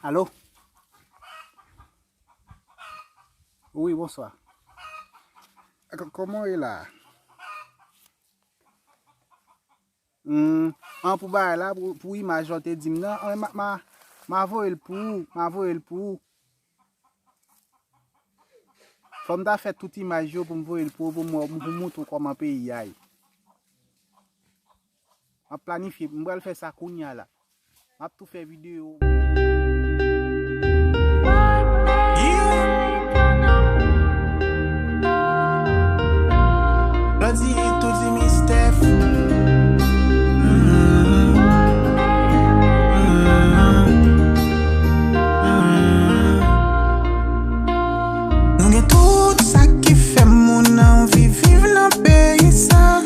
Allô? Oui, bonsoir. Comment est là? Pour bah là pour image te dit non, m'a voyé le pour. Faut me faire toute image pour me voir le pour montrer comment pays aille. M'a planifié, me faire ça kounya là. M'a tout fait vidéo. Vas-y, tout dit mystère. Nous avons tout ça qui fait mon envie vivre dans le pays ça.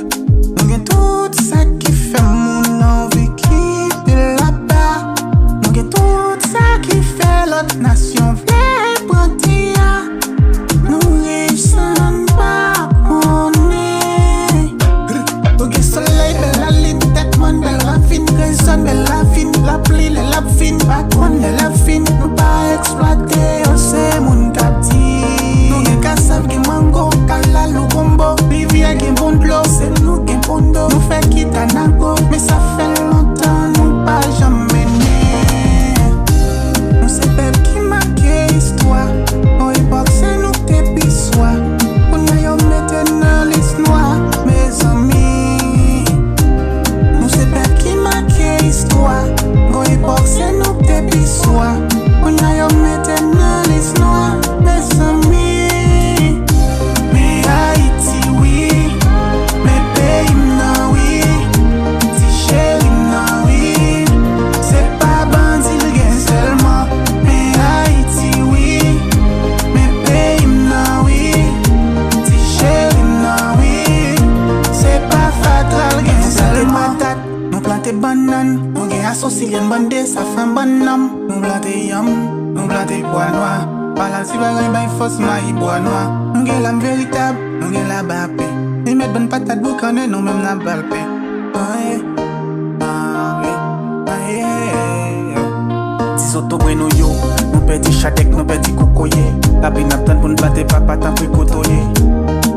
Nous avons tout ça qui fait mon envie quitter là-bas. Nous avons tout ça qui fait l'autre nation vient prendre. Nous réussissons pas on est. Ok soleil belle la ligne tête man belle rafine raison belle la fine la pluie la fine pas qu'on est la fine nous pas exploiter on sait mon captif. Savent que mango, kala, lugombo, rivière qui bon de l'eau, c'est nous qui bon d'eau. Nous fait quitte à nago, mais ça fait longtemps, nous pas jamais né. On sait pas qui marque l'histoire, au époque c'est nous qui pissois. On y a eu maintenant l'histoire, mes amis. On sait pas qui marque l'histoire, au époque c'est nous qui pissois. On y a eu maintenant l'histoire, mes amis. Banane, nous gagne associé une bande, ça fait un banam. Nous planté yam, nous planté bois noir. Balance si bagay bay fausse maï bois noir. Nous gagne l'âme véritable, nous gagne la bapé. Ils mettent bonne patate boucané, nous même la balpé. Si octobre nous yo, nous petit chadek, nous petit cocoyer. La binaptan pour nous planter papa tant pour cotoyer.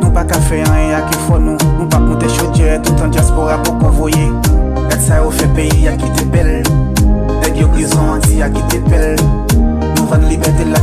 Nous pas qu'à faire rien qui faut nous pas monter chaudière tout en diaspora pour convoyer. Ça au fait pays à qui te belle. Des prison anti à qui te belle. Nous vendons liberté là